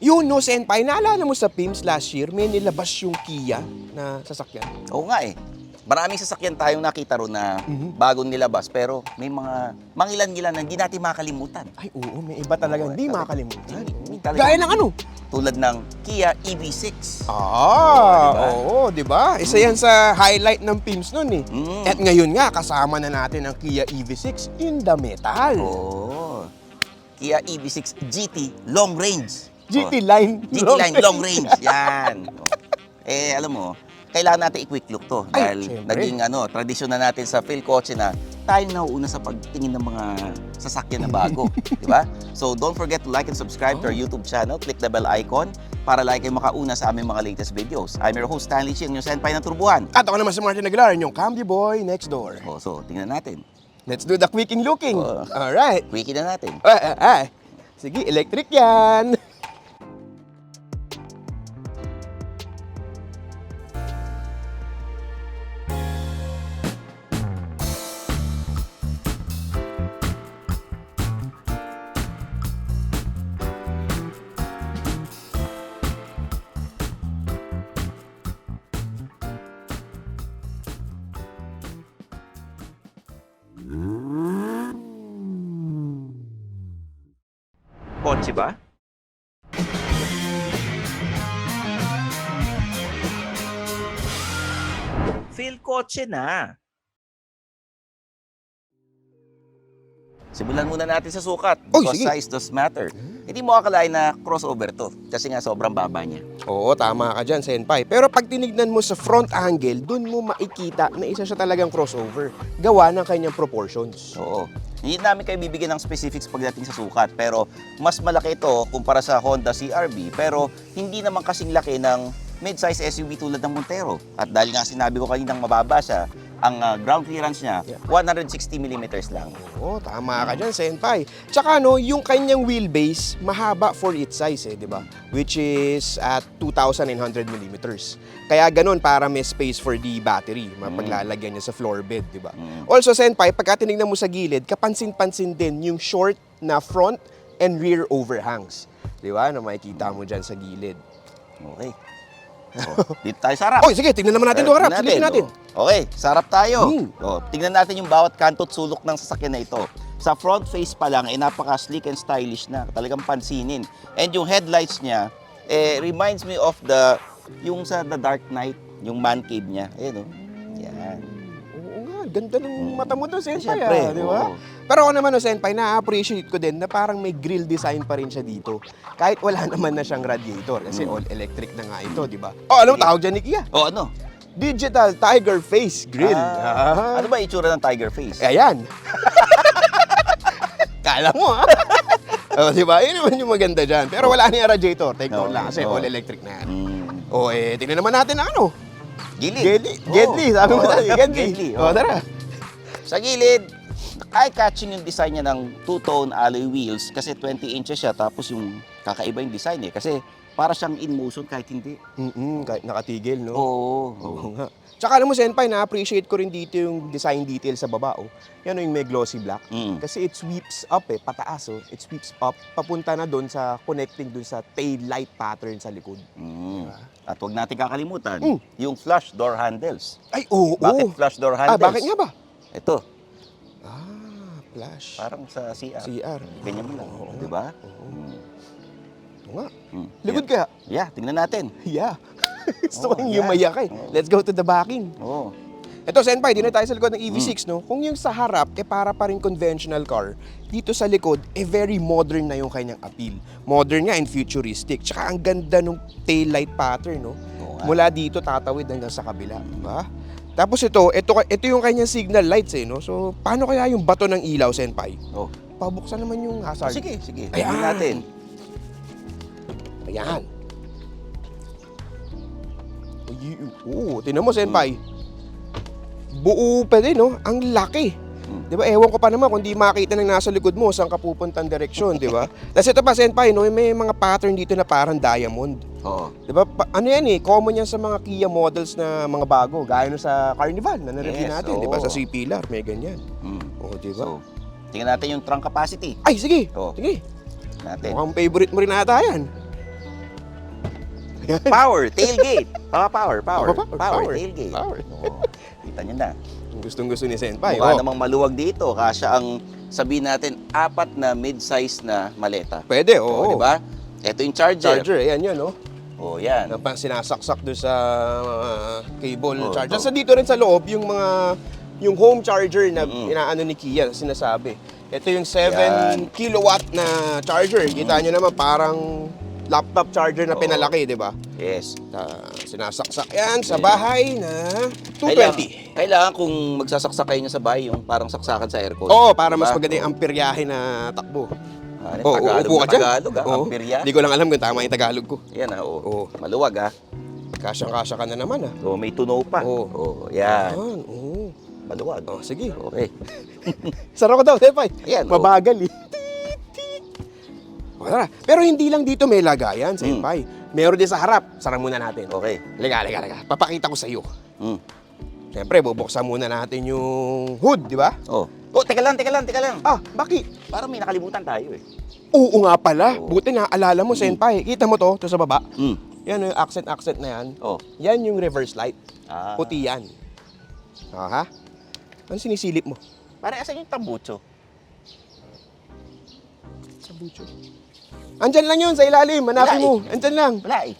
Yun, no, Senpai, naalala mo sa PIMS last year, may nilabas yung Kia na sasakyan. Oo nga eh. Maraming sasakyan tayong nakita ron na bagong nilabas, pero may mga mangilan-ngilan na hindi natin makalimutan. Ay, oo, may iba talaga Oo, hindi talaga. makalimutan. Talaga. Gaya ng ano? Tulad ng Kia EV6. Oo, di ba? Isa yan sa highlight ng PIMS nun eh. At ngayon nga, kasama na natin ang Kia EV6 in the metal. Oo. Kia EV6 GT Long Range. GT Line. GT Line Long Range. Yan. Alam mo, kailangan natin i-quick look to Ay, dahil syempre. naging tradisyon na natin sa Philcoche na tayo nauuna sa pagtingin ng mga sasakyan na bago, di ba? So don't forget to like and subscribe to our YouTube channel, click the bell icon para like kayo makauna sa aming mga latest videos. I'm your host Stanley Chi, ang inyong senpai ng Turbuhan. At ako naman si Martin Aguilar, yung Camdy Boy next door. So tingnan natin. Let's do the quicking looking. Oo. Alright. Quickie na natin. Sige, electric yan. Kotse ba? Philcoche na. Simulan muna natin sa sukat Oy, because sige. size does matter. Hindi mo akalain na crossover to kasi nga sobrang baba niya. Oo, tama ka dyan, Senpai. Pero pag tinignan mo sa front angle, dun mo makikita na isa siya talagang crossover. Gawa ng kanyang proportions. Oo. Hindi namin kayo bibigyan ng specifics pagdating sa sukat pero mas malaki ito kumpara sa Honda CR-V pero hindi naman kasing laki ng mid-size SUV tulad ng Montero. At dahil nga sinabi ko kaninang mababa siya, ang ground clearance niya 160mm lang. Oo, tama ka dyan, Senpai. Tsaka yung kanyang wheelbase, mahaba for its size di ba? Which is at 2,900mm. Kaya ganun para may space for the battery, mapaglalagyan niya sa floor bed, di ba? Also, Senpai, pagka tinignan mo sa gilid, kapansin-pansin din yung short na front and rear overhangs. Di ba? Na makikita mo dyan sa gilid. Okay. Dito tayo sa harap. Oy, sige, tingnan naman natin ito harap. Tingnan Silipin natin. Okay, sa harap tayo. Hmm. Tingnan natin yung bawat kanto at sulok ng sasakyan na ito. Sa front face pa lang, napaka-sleek and stylish na. Talagang pansinin. And yung headlights niya, reminds me of yung sa The Dark Knight, yung man cave niya. Ayan, Yan. Oo nga, ganda ng mata mo doon, Senpai, Siyempre, di ba? oo. Pero ako naman, Senpai, na-appreciate ko din na parang may grill design pa rin siya dito. Kahit wala naman na siyang radiator kasi all electric na nga ito, di ba? Oh, alam mo, tawag dyan ni Kia? Ano? Digital Tiger Face Grill. Ano ba itsura ng tiger face? Ayan. Kala mo, ha? Oh, di ba? Yun naman yung maganda dyan. Pero wala niya radiator. Take note lang kasi all electric na yan. Tingnan naman natin ang ano. Gilid. Gedli, sabi mo tayo. Gedli. Gedli. Tara. Sa gilid, eye-catching yung design niya ng two-tone alloy wheels kasi 20 inches siya tapos yung kakaiba yung design kasi para siyang in motion kahit hindi. Kahit nakatigil, no? Oo. nga. Tsaka alam mo, Senpai, na-appreciate ko rin dito yung design detail sa baba, Yan yung may glossy black. Kasi it sweeps up, pataas, It sweeps up, papunta na doon sa connecting doon sa tail light pattern sa likod. At huwag natin kakalimutan, yung flush door handles. Ay, oo. Bakit flush door handles? Bakit nga ba? Ito, Flash. parang sa CR. CR. Ganyan mo lang, di ba? Oo nga. Likod kaya? Yeah, tingnan natin. Yeah. Gusto ko yung yeah. yumayak Let's go to the backing. Oo. Ito, Senpai, dito tayo sa likod ng EV6, no? Kung yung sa harap, para pa rin conventional car, dito sa likod, very modern na yung kanyang appeal. Modern nga and futuristic. Tsaka ang ganda ng tail light pattern, no? Mula dito, tatawid hanggang sa kabila, diba? Tapos ito yung kanyang signal lights, no? So, paano kaya yung bato ng ilaw, Senpai? Pabuksan naman yung hazard. Sige. Ayan. Tingnan natin. Ayan. Tingnan mo, Senpai. Buo pa din, no? Ang laki. Di ba? Ewan ko pa naman kung di makita ng nasa likod mo saan ka pupuntang direksyon, di ba? Tapos ito pa, Senpai, no? May mga pattern dito na parang diamond. Oo. Di ba? Ano yan common yan sa mga Kia models na mga bago. Gaya no sa Carnival na na-review natin, di ba? Sa C-Pillar, may ganyan. Di ba? So, tingnan natin yung trunk capacity. Ay, sige. Oo. Sige. Natin. Mukhang favorite mo rin ata yan. yan. Power, tailgate. Power, Power. tailgate. Power. Oo, kita nyo na. Gustong-gusto ni Senpai. Mukha Oh. namang maluwag dito. Kasya ang sabihin natin, 4 na mid-size na maleta. Pwede, Oo, oo. di ba? Ito yung charger. Charger, ayan yun, oh. Oh, yan. Na pang sinasaksak doon sa cable Oo, charger. oo. Sa dito rin sa loob, yung home charger na inaano ni Kia, sinasabi. Ito yung 7 kilowatt na charger. Kita nyo naman, parang laptop charger na Oo. pinalaki, di ba? Yes. Sinasaksak yan sa bahay na 220. Kailangan kung magsasaksak kayo niya sa bahay, yung parang saksakan sa aircon. Oo, para mas Diba? maganda yung amperyahe na takbo. Oo, Tagalog upo na ka dyan. Tagalog, Oo. amperya. Hindi ko lang alam kung tama yung Tagalog ko. Yan, oo. Oo. Maluwag, Kasyang-kasya ka na naman, ah. So, may tunaw pa. Oo. Oo, yan. Yan, oo. Maluwag. Oh, sige. Okay. Sarap ko daw, Senpai. Ayan, oh. Mabagal eh. O, tara. Pero hindi lang dito may lagayan, Senpai. Meron din sa harap. Sara muna natin. Okay. Liga. Papakita ko sa iyo. Mm. Siyempre, bubuksan muna natin yung hood, di ba? Oh, teka lang. Ah, bakit? Parang may nakalimutan tayo eh. Oo nga pala. Oo. Buti naalala mo, Senpai. Kita mo to sa baba? Mm. Yan, yung accent na yan. Oh. Yan yung reverse light. Ah. Puti yan. Ha? Ano sinisilip mo? Pare, asan yung tambucho? Sa bucho. Andyan lang yun, sa ilalim. Hanapin Wala mo. Andyan lang. Wala eh.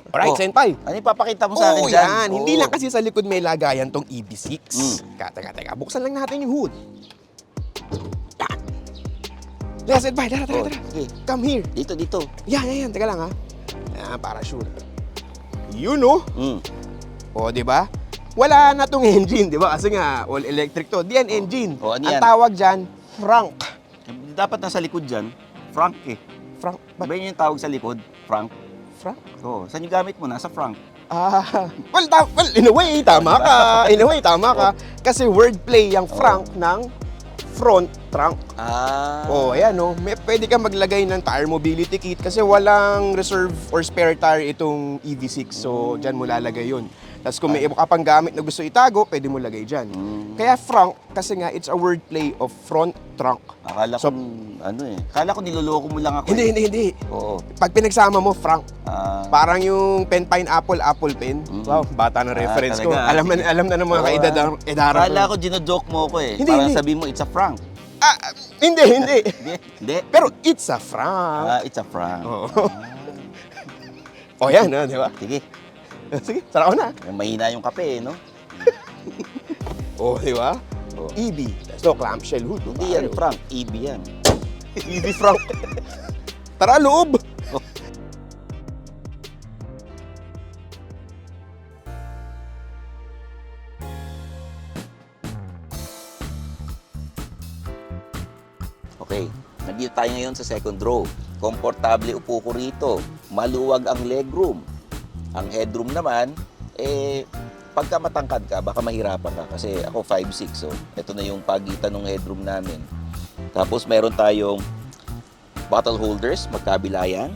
Alright, Oh. Senpai. Ano yung papakita mo sa akin Oo, dyan? yan. Hindi Oo. lang kasi sa likod may lagayan tong EB6. Mm. Teka. Buksan lang natin yung hood. Yan. Yes, Senpai. Tara. Oh, sige. Come here. Dito. Yan. Teka lang, ha. Yan, para sure. Yun, oh. Mm. O, di ba? Wala na tong engine, di ba? Kasi nga, all electric to. Di yan engine. Oh, ano Ang yan? tawag dyan, Frank. Dapat nasa likod dyan, Frank eh. Frank? Ba yun yung tawag sa likod? Frank? Frank? Oo. Saan yung gamit mo? Nasa Frank. Well, in a way, tama ka. Kasi wordplay yung Frank ng front trunk. Oh, ayan, no. Pwede ka maglagay ng tire mobility kit kasi walang reserve or spare tire itong EV6. So, dyan mo lalagay yun. Tapos kung may iba ka pang gamit na gusto itago, pwede mo lagay dyan. Kaya Frank, kasi nga, it's a wordplay of front trunk. Akala ko, Akala ko niloloko mo lang ako. Hindi. Oo. Pag pinagsama mo, Frank, Ah, parang yung pen pineapple, apple pen. Wow, bata ng reference ko. talaga. Alam na ng mga kaedara. akala ko ginojoke mo ko eh. Hindi, Para hindi. sabihin mo, it's a Frank. Hindi. Hindi. Pero it's a Frank. It's a Frank. Oo. O yan, di ba? Sige. Sige, sarap na. Mahina yung kape eh, no? O, di ba? Oh. EB. So, clamshell hood. Hindi yan, Frank. EB yan. EB Frank. Tara, loob. Okay. Nandito tayo ngayon sa second row. Komportable upo ko rito. Maluwag ang legroom. Ang headroom naman, pagka matangkad ka, baka mahirapan ka. Kasi ako 5'6", so ito na yung pagitan ng headroom namin. Tapos meron tayong bottle holders, magkabila yan.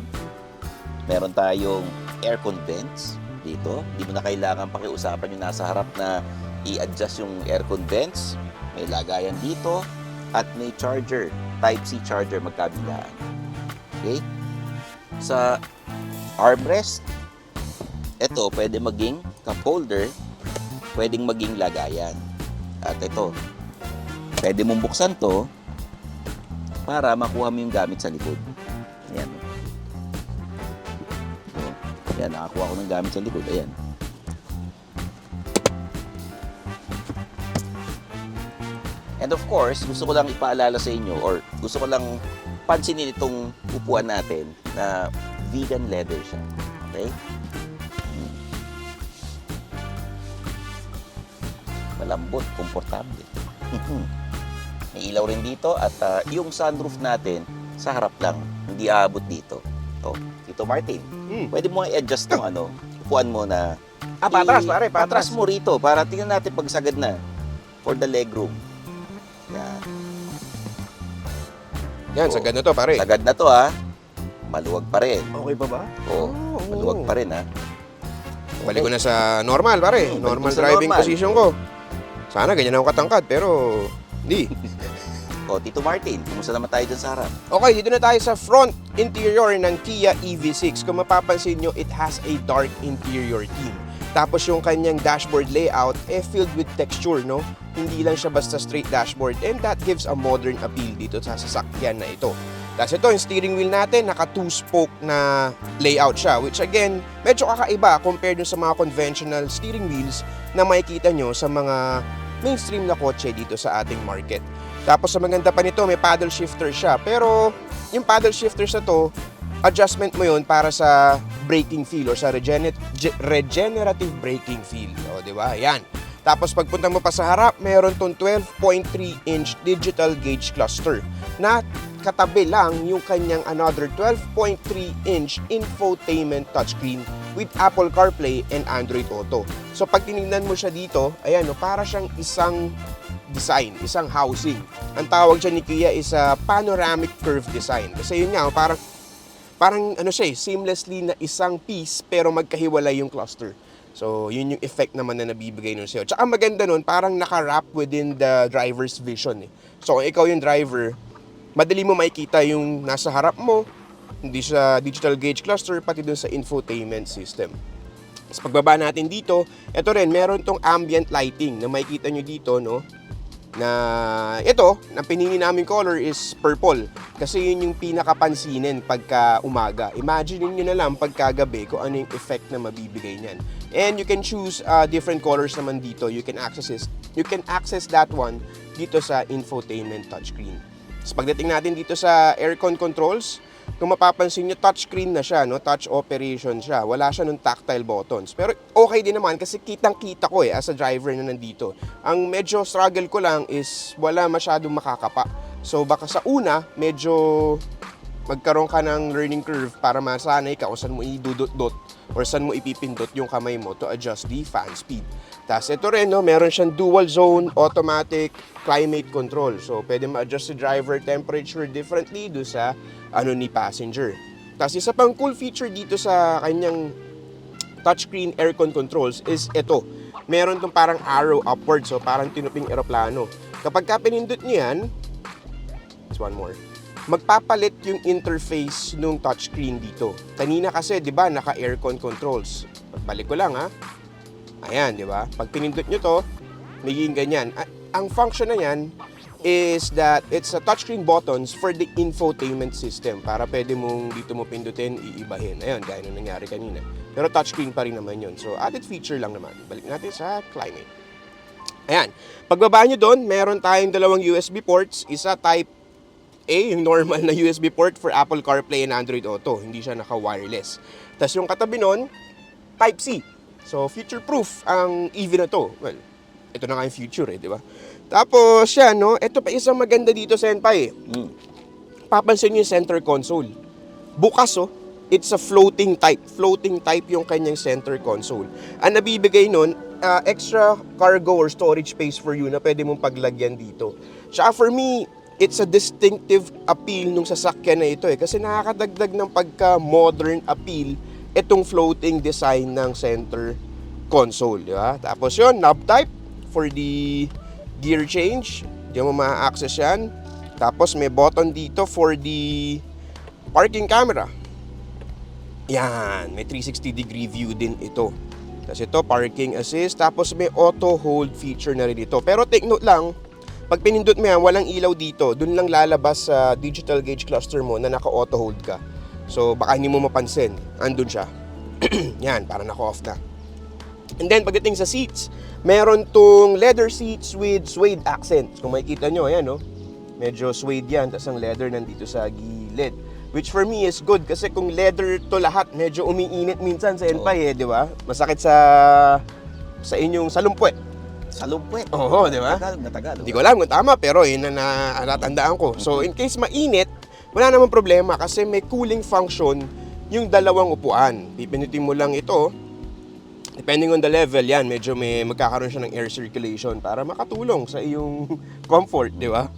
Meron tayong aircon vents dito. Hindi mo na kailangan pakiusapan yung nasa harap na i-adjust yung aircon vents. May lagayan dito at may charger, Type-C charger magkabilaan. Okay? Sa armrest, ito pwede maging cup holder, pwedeng maging lagayan. At ito, pwede mong buksan to para makuha mo yung gamit sa likod. Ayan. So, ayan, nakakuha ko ng gamit sa likod. Ayan. And of course, gusto ko lang ipaalala sa inyo or gusto ko lang pansinin itong upuan natin na vegan leather siya. Okay? Malambot, komportable. May ilaw rin dito at yung sunroof natin sa harap lang, hindi aabot dito. Ito Martin, pwede mo i-adjust ng upuan mo na Patras, pare, patras. patras mo rito para tingnan natin pag sagad na for the legroom. Yan. Yan, sa ganito, pare. Sagad na to maluwag pa rin. Okay pa ba? Oo, maluwag pa rin Balik ko na sa normal, pare. Balik Normal ko sa driving normal. position ko. Sana ganyan ako katangkad, pero hindi. ako, Tito Martin. Kumusta naman tayo dyan sa harap? Okay, dito na tayo sa front interior ng Kia EV6. Kung mapapansin nyo, it has a dark interior theme. Tapos yung kanyang dashboard layout, filled with texture, no? Hindi lang siya basta straight dashboard, and that gives a modern appeal dito sa sasakyan na ito. Tapos ito, yung steering wheel natin, naka 2-spoke na layout siya, which again, medyo kakaiba compared sa mga conventional steering wheels na makikita nyo sa mga mainstream na kotse dito sa ating market. Tapos sa maganda pa nito, may paddle shifter siya. Pero yung paddle shifters na to, adjustment mo yun para sa braking feel or sa regenerative braking feel. O, di ba? Ayan. Tapos pagpunta mo pa sa harap, meron tong 12.3-inch digital gauge cluster na katabi lang yung kanyang another 12.3-inch infotainment touchscreen with Apple CarPlay and Android Auto. So pag tinignan mo siya dito, ayan, no, para siyang isang design, isang housing. Ang tawag dyan ni Kia is a panoramic curve design. Kasi yun nga, parang ano siya, seamlessly na isang piece pero magkahiwalay yung cluster. So, yun yung effect naman na nabibigay nun sa'yo. Tsaka maganda nun, parang naka-wrap within the driver's vision. So, kung ikaw yung driver, madali mo makikita yung nasa harap mo, hindi sa digital gauge cluster, pati dun sa infotainment system. Sa pagbaba natin dito, ito rin, meron tong ambient lighting na makikita nyo dito, no? Na ito, na pinili namin color is purple. Kasi yun yung pinakapansinin pagka umaga. Imagine nyo na lang pagka gabi kung ano yung effect na mabibigay niyan. And you can choose different colors naman dito. You can access that one dito sa infotainment touchscreen. So pagdating natin dito sa aircon controls, kung mapapansin nyo, touchscreen na siya, no? Touch operation siya. Wala siya ng tactile buttons. Pero okay din naman kasi kitang-kita ko as a driver na nandito. Ang medyo struggle ko lang is wala masyadong makakapa. So baka sa una, medyo magkaroon ka ng learning curve para masanay ka kung saan mo idudot-dot or saan mo ipipindot yung kamay mo to adjust the fan speed. Tapos ito rin, no, meron siyang dual zone automatic climate control. So pwede ma-adjust si driver temperature differently do sa ni passenger. Tapos isa pang cool feature dito sa kanyang touchscreen aircon controls is ito. Meron tong parang arrow upward, so parang tinuping eroplano. Kapag ka pinindot niyo yan, there's one more, magpapalit yung interface nung touchscreen dito. Kanina kasi, di ba, naka-aircon controls. Balik ko lang, ha. Ayan, di ba? Pag pinindot nyo to, magiging ganyan. Ang function na yan is that it's a touchscreen buttons for the infotainment system para pwede mong dito mo pindutin, iibahin. Ayun, gaya nung nangyari kanina. Pero touchscreen pa rin naman yun. So, added feature lang naman. Balik natin sa climate. Ayan. Pagbaba nyo doon, meron tayong dalawang USB ports. Isa type A, yung normal na USB port for Apple CarPlay and Android Auto. Hindi siya naka-wireless. Tapos yung katabi nun, type C. So, future-proof ang EV na to. Well, ito na nga yung future di ba? Tapos, yan, no? Ito pa isang maganda dito, Senpai. Papansin nyo yung center console. Bukas, oh. It's a floating type. Floating type yung kanyang center console. Ang nabibigay nun, extra cargo or storage space for you na pwede mong paglagyan dito. Tsaka for me, it's a distinctive appeal nung sasakyan na ito kasi nakakadagdag ng pagka-modern appeal itong floating design ng center console, di ba? Tapos yun, knob type for the gear change. Di mo ma-access yan. Tapos may button dito for the parking camera. Yan, may 360-degree view din ito. Tapos ito, parking assist. Tapos may auto hold feature na rin dito. Pero take note lang, pag pinindot mo yan, walang ilaw dito. Doon lang lalabas sa digital gauge cluster mo na naka-auto hold ka. So, baka hindi mo mapansin. Andun siya. Yan, para naka-off na. And then, pagdating sa seats, meron tong leather seats with suede accents. Kung makikita nyo, ayan, no? Medyo suede yan. Tapos ang leather nandito sa gilid. Which for me is good kasi kung leather to lahat, medyo umiinit minsan sa Enpay, di ba? Masakit sa inyong salumpwet. Salumpwet. Oo, di ba? Tagalog na Tagalog. Hindi ko alam kung tama, pero yun na natandaan ko. So, in case mainit, wala namang problema kasi may cooling function yung dalawang upuan. Pipindutin mo lang ito. Depending on the level, yan, medyo magkakaroon siya ng air circulation para makatulong sa iyong comfort, di ba?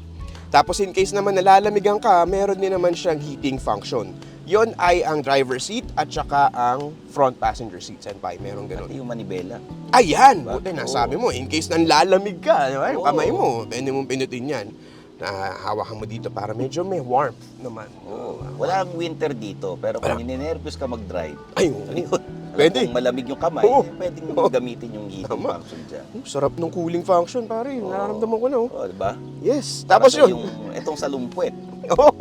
Tapos in case naman nalalamigan ka, meron din naman siyang heating function. Yon ay ang driver seat at saka ang front passenger seat. Senpai, meron ganun. Pati yung manibela. Ayan! Diba? Buti, nasabi mo, in case nanlalamig ka, di ba? Yung Oo. kamay mo, pwede mong pindutin yan. na hawakan mo dito para medyo may warmth naman. Oo. Walang winter dito, pero kung ninenervyos ka mag-drive, Ay, oo. ayun. Pwede. Kung malamig yung kamay, Oo. pwedeng Oo. gamitin yung heating Tama. function dyan. Sarap ng cooling function, pare. Nararamdaman ko na, oh. Oo, diba? Yes. Para Tapos sa yun. Yung, itong salumpwet. Oo.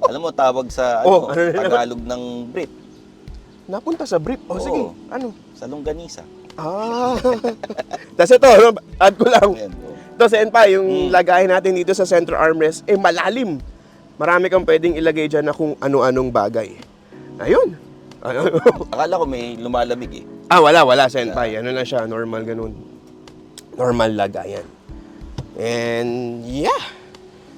Alam mo, tawag sa Oh, ano na naman? Tagalog ng Brit. Napunta sa brief. Oh, Oo. sige. Ano? Salungganisa. Ah. Tapos ito, add ko lang. Ayan, oh. Ito, Senpai, yung lagayan natin dito sa center armrest, malalim. Marami kang pwedeng ilagay dyan na kung ano-anong bagay. Ayun. Akala ko may lumalamig eh. Wala, Senpai. Ano na siya, normal ganun. Normal lagayan. And, yeah.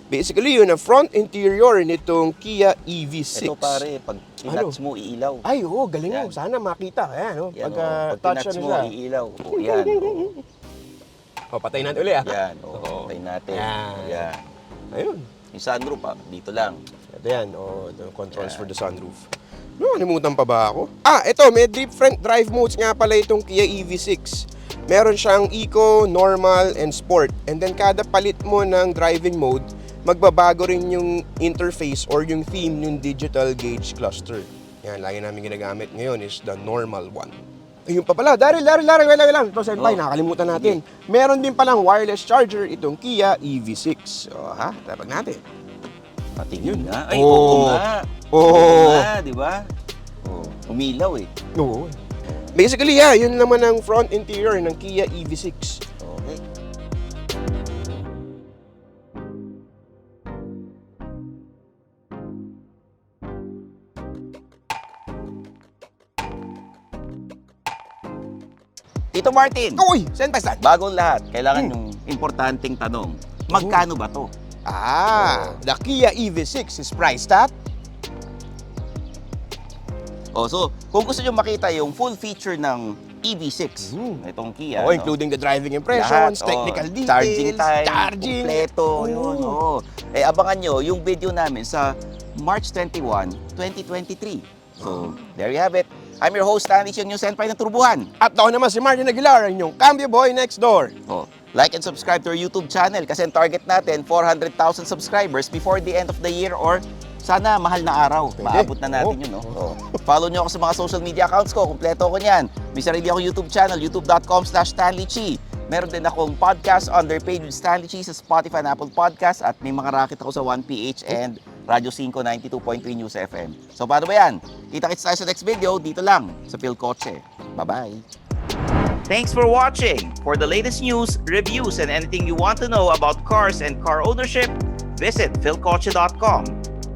Basically, yun ang front interior nitong Kia EV6. Ito pare, pag tinouch mo, iilaw. Ay, oo, galing Yan. mo. Sana makita. Ayan, oh. Yan, Pagka pag touch tinouch ano mo, siya. iilaw. O, yan. O, patayin natin ulit, ah. Yan, Oo. patay natin. Yan. Yan. Ayun. Yung sunroof, dito lang. Ito yan. Oh, the controls Yan. for the sunroof. No, nalimutan pa ba ako? Ito, may different drive modes nga pala itong Kia EV6. Meron siyang Eco, Normal, and Sport. And then kada palit mo ng driving mode, magbabago rin yung interface or yung theme yung digital gauge cluster. Yan, lagi namin ginagamit ngayon is the normal one. Ayun pa pala, Daryl, wait lang. Ito, Senpai, nakalimutan natin. Meron din palang wireless charger itong Kia EV6. So, tapag natin. Patingin nga. Ay, Oo. oo nga. Oo. Oo nga, di ba? Oo. Umilaw eh. Oo. Basically, yun naman ang front interior ng Kia EV6. Okay. Tito Martin, Uy, Senpai-san. bagong lahat, kailangan yung importanteng tanong. Magkano ba to? The Kia EV6 is priced at? So, kung gusto nyo makita yung full feature ng EV6, itong Kia, Including the driving impressions, lahat, technical details, charging time, charging. kompleto, yun. Abangan nyo yung video namin sa March 21, 2023. So, there you have it. I'm your host, Stanley Chiang, yung Senpai ng Turbuhan. At ako naman si Martin Aguilar, ang inyong Cambio Boy next door. Like and subscribe to our YouTube channel kasi ang target natin, 400,000 subscribers before the end of the year or sana mahal na araw. Maabot na natin yun. Follow nyo ako sa mga social media accounts ko. Kumpleto ko niyan. May sarili akong YouTube channel, youtube.com/StanleyChi. Meron din akong podcast under page with Stanley Chi sa Spotify and Apple Podcasts at may mga racket ako sa 1PH and Radyo 5 92.3 News FM. So paano ba yan? Kita-kits tayo sa next video dito lang sa Philcoche. Bye-bye! Thanks for watching! For the latest news, reviews, and anything you want to know about cars and car ownership, visit philcoche.com.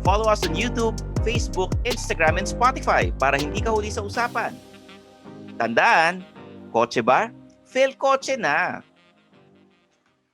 Follow us on YouTube, Facebook, Instagram, and Spotify para hindi ka huli sa usapan. Tandaan, kotse ba? Philcoche na!